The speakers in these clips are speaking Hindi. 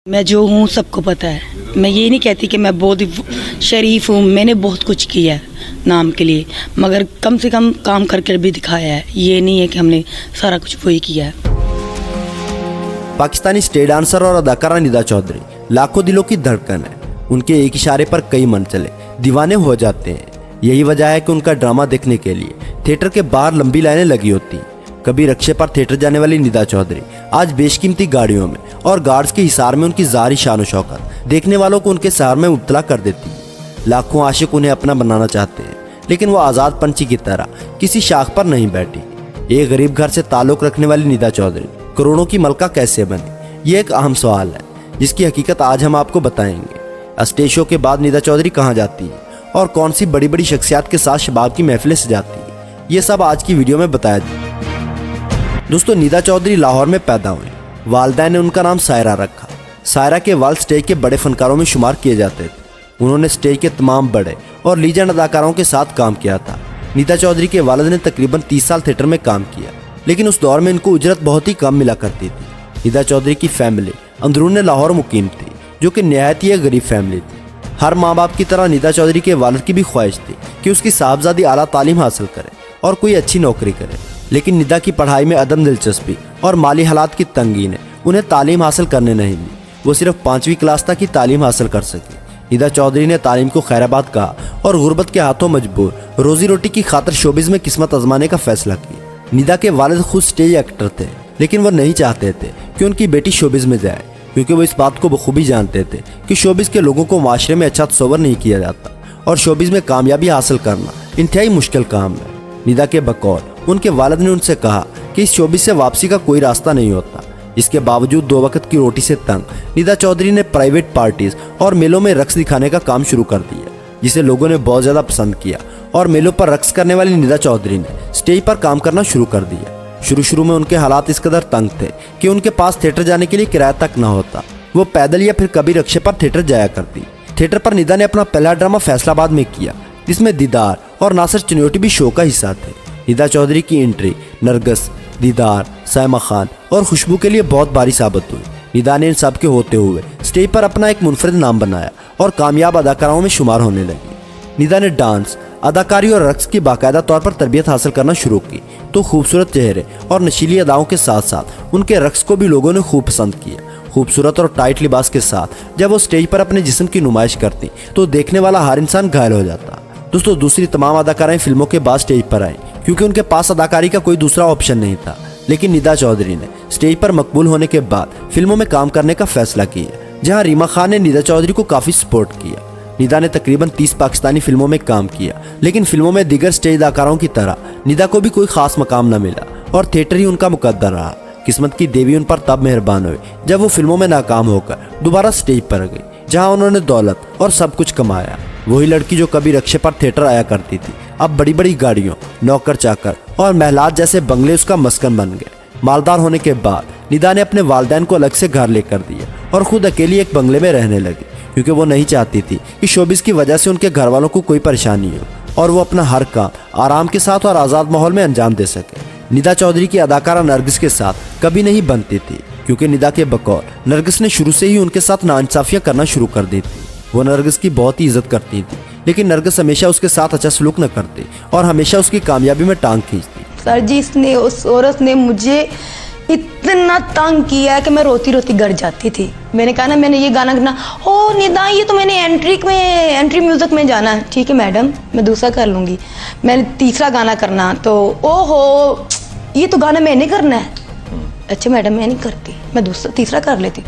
मैं जो हूँ सबको पता है। मैं ये नहीं कहती कि मैं बहुत ही शरीफ हूँ, मैंने बहुत कुछ किया है नाम के लिए, मगर कम से कम काम करके भी दिखाया है। ये नहीं है कि हमने सारा कुछ वही किया है। पाकिस्तानी स्टेट डांसर और अदाकारा निदा चौधरी लाखों दिलों की धड़कन है। उनके एक इशारे पर कई मन चले दीवाने हो जाते हैं। यही वजह है कि उनका ड्रामा देखने के लिए थिएटर के बाहर लंबी लाइनें लगी होती। कभी रक्षे पर थिएटर जाने वाली निदा चौधरी आज बेशकीमती गाड़ियों में और गार्ड्स के हिसार में उनकी ज़ाहिरी शान शौकत देखने वालों को उनके शहर में मुब्तला कर देती है। लाखों आशिक उन्हें अपना बनाना चाहते हैं, लेकिन वो आज़ाद पंछी की तरह किसी शाख पर नहीं बैठी। एक गरीब घर से ताल्लुक़ रखने वाली निदा चौधरी करोड़ों की मलका कैसे बनी, ये एक अहम सवाल है जिसकी हकीकत आज हम आपको बताएंगे। स्टेज शो के बाद निदा चौधरी कहाँ जाती है और कौन सी बड़ी बड़ी शख्सियात के साथ शबाब की महफिलें सजाती है, ये सब आज की वीडियो में बताया जाए। दोस्तों, निदा चौधरी लाहौर में पैदा हुई। वालिदैन ने उनका नाम सायरा रखा। सायरा के वालिद स्टेज के बड़े फनकारों में शुमार किए जाते थे। उन्होंने स्टेज के तमाम बड़े और लीजेंड अदाकारों के साथ काम किया था। निदा चौधरी के वालिद ने तकरीबन 30 साल थिएटर में काम किया, लेकिन उस दौर में इनको उजरत बहुत ही कम मिला करती थी। निदा चौधरी की फैमिली अंदरून लाहौर मुकीम थी, जो कि नहायत ही एक गरीब फैमिली थी। हर माँ बाप की तरह निदा चौधरी के वालिद की भी ख्वाहिश थी कि उसकी साहबजादी आला तालीम हासिल करे और कोई अच्छी नौकरी करे, लेकिन निदा की पढ़ाई में अदम दिलचस्पी और माली हालात की तंगी ने उन्हें तालीम हासिल करने नहीं दी। वो सिर्फ 5वीं क्लास तक की तालीम हासिल कर सकी। निदा चौधरी ने तालीम को खैराबाद कहा और गुर्बत के हाथों मजबूर रोजी रोटी की खातिर शोबिज में किस्मत आजमाने का फैसला किया। निदा के वालिद खुद स्टेज एक्टर थे, लेकिन वो नहीं चाहते थे कि उनकी बेटी शोबिज में जाए, क्योंकि वो इस बात को बखूबी जानते थे कि शोबिज के लोगों को माशरे में अच्छा तस्वर नहीं किया जाता और शोबिज में कामयाबी हासिल करना इंतहाई मुश्किल काम है। निदा के बकौल उनके वालिद ने उनसे कहा कि इस शोबिज से वापसी का कोई रास्ता नहीं होता। इसके बावजूद 2 वक्त की रोटी से तंग निदा चौधरी ने प्राइवेट पार्टीज और मेलों में रक्स दिखाने का काम शुरू कर दिया, जिसे लोगों ने बहुत ज़्यादा पसंद किया और मेलों पर रक्स करने वाली निदा चौधरी ने स्टेज पर काम करना शुरू कर दिया। शुरू में उनके हालात इस कदर तंग थे कि उनके पास थिएटर जाने के लिए किराया तक न होता। वो पैदल या फिर कभी रक्शे पर थिएटर जाया करती। थिएटर पर निदा ने अपना पहला ड्रामा फैसलाबाद में किया, जिसमें दीदार और नासिर चनियोटी भी शो का हिस्सा थे। निदा चौधरी की एंट्री नरगस, दीदार, सायमा खान और खुशबू के लिए बहुत भारी साबित हुई। निदा ने इन सब के होते हुए स्टेज पर अपना एक मुनफरिद नाम बनाया और कामयाब अदाकाराओं में शुमार होने लगी। निदा ने डांस, अदाकारी और रक्स की बाकायदा तौर पर तरबियत हासिल करना शुरू की, तो खूबसूरत चेहरे और नशीली अदाओं के साथ साथ उनके रक्स को भी लोगों ने खूब पसंद किया। खूबसूरत और टाइट लिबास के साथ जब वो स्टेज पर अपने जिस्म की नुमाइश करती तो देखने वाला हर इंसान घायल हो जाता। दोस्तों, दूसरी तमाम अदाकाराएं फिल्मों के बाद स्टेज पर आई, क्योंकि उनके पास अदाकारी का कोई दूसरा ऑप्शन नहीं था। लेकिन निदा चौधरी ने स्टेज पर मकबूल होने के बाद फिल्मों में काम करने का फैसला किया, जहां रीमा खान ने निदा चौधरी को काफ़ी सपोर्ट किया। निदा ने तकरीबन 30 पाकिस्तानी फिल्मों में काम किया, लेकिन फिल्मों में दीगर स्टेज अदाकारों की तरह निदा को भी कोई खास मकाम न मिला और थिएटर ही उनका मुकद्दर रहा। किस्मत की देवी उन पर तब मेहरबान हुई जब वो फिल्मों में नाकाम होकर दोबारा स्टेज पर गई, जहाँ उन्होंने दौलत और सब कुछ कमाया। वही लड़की जो कभी रक्शे पर थिएटर आया करती थी, अब बड़ी बड़ी गाड़ियों, नौकर चाकर और महलात जैसे बंगले उसका मस्कन बन गए। मालदार होने के बाद निदा ने अपने वालिदैन को अलग से घर लेकर दिया और खुद अकेली एक बंगले में रहने लगी, क्योंकि वो नहीं चाहती थी कि शोबिस की वजह से उनके घर वालों को कोई परेशानी हो और वो अपना हर काम आराम के साथ और आज़ाद माहौल में अंजाम दे सके। निदा चौधरी की अदाकारा नरगिस के साथ कभी नहीं बनती थी, क्योंकि निदा के बकौल नरगिस ने शुरू से ही उनके साथ नाइंसाफियाँ करना शुरू कर दी थी। वो नरगिस की बहुत ही इज्जत करती थी, लेकिन नरगिस हमेशा उसके साथ अच्छा सलूक न करती और हमेशा उसकी कामयाबी में टांग खींचती। सर जी, इसने, उस औरत ने मुझे इतना तंग किया कि मैं रोती रोती घर जाती थी। मैंने कहा ना, मैंने ये गाना करना, ओ निदा, ये तो मैंने एंट्री म्यूजिक में जाना है। ठीक है मैडम, मैं दूसरा कर लूँगी। मैंने तीसरा गाना करना, तो ओहो, ये तो गाना मैंने करना है। अच्छा मैडम, मैं नहीं करती, मैं तीसरा कर लेती।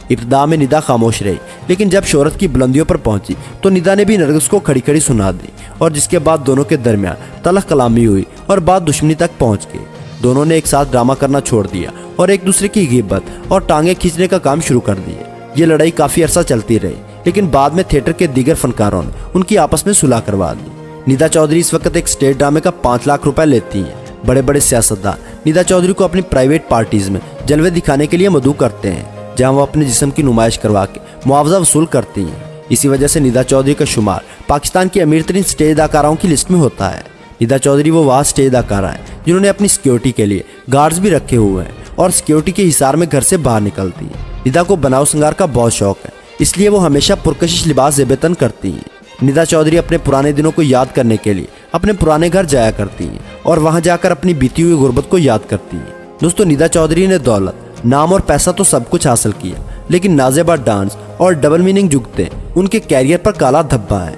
इब्तिदा में निदा खामोश रही, लेकिन जब शोहरत की बुलंदियों पर पहुंची तो निदा ने भी नरगिस को खड़ी खड़ी सुना दी, और जिसके बाद दोनों के दरमियान तलख कलामी हुई और बात दुश्मनी तक पहुंच गई। दोनों ने एक साथ ड्रामा करना छोड़ दिया और एक दूसरे की गिबत और टांगे खींचने का काम शुरू कर दिए। ये लड़ाई काफ़ी अरसा चलती रही, लेकिन बाद में थिएटर के दीगर फनकारों ने उनकी आपस में सुलह करवा दी। निदा चौधरी इस वक्त एक स्टेज ड्रामे का 5 लाख रुपए लेती हैं। बड़े बड़े सियासतदान निदा चौधरी को अपनी प्राइवेट पार्टीज में जलवे दिखाने के लिए मदऊ करते हैं, जहाँ वो अपने जिस्म की नुमाइश करवा के मुआवजा वसूल करती हैं। इसी वजह से निदा चौधरी का शुमार पाकिस्तान की अमीर तरीन स्टेज अदाकाराओं की लिस्ट में होता है। निदा चौधरी वो वह स्टेज अदाकारा है जिन्होंने अपनी सिक्योरिटी के लिए गार्ड्स भी रखे हुए हैं और सिक्योरिटी के हिसार में घर से बाहर निकलती है। निदा को बनाव श्रृंगार का बहुत शौक है, इसलिए वो हमेशा पुरकशिश लिबास ज़ेबतन करती हैं। निदा चौधरी अपने पुराने दिनों को याद करने के लिए अपने पुराने घर जाया करती हैं और वहां जाकर अपनी बीती हुई गुर्बत को याद करती हैं। दोस्तों, निदा चौधरी ने दौलत, नाम और पैसा तो सब कुछ हासिल किया, लेकिन नाज़ेबा डांस और डबल मीनिंग जुगते उनके कैरियर पर काला धब्बा है।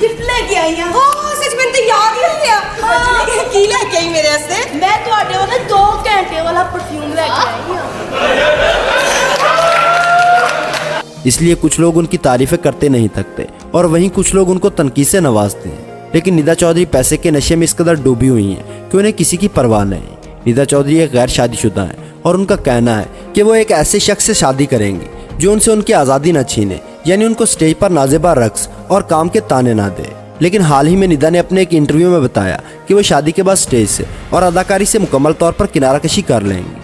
गिफ्ट लेके आई हां। हां सच में तो याद ही नहीं आ की लेके आई मेरे वास्ते। मैं ਤੁਹਾਡੇ ਵਾਸਤੇ 2 ਘੰਟੇ ਵਾਲਾ परफ्यूम लेके आई हूं। इसलिए कुछ लोग उनकी तारीफें करते नहीं थकते और वहीं कुछ लोग उनको तनकीद से नवाजते हैं। लेकिन निदा चौधरी पैसे के नशे में इस कदर डूबी हुई हैं कि उन्हें किसी की परवाह नहीं। निदा चौधरी एक गैर शादीशुदा है और उनका कहना है कि वो एक ऐसे शख्स से शादी करेंगी जो उनसे उनकी आज़ादी न छीने, यानी उनको स्टेज पर नाज़ेबा रक्स और काम के ताने ना दे। लेकिन हाल ही में निदा ने अपने एक इंटरव्यू में बताया कि वो शादी के बाद स्टेज से और अदाकारी से मुकम्मल तौर पर किनारा कशी कर लेंगी।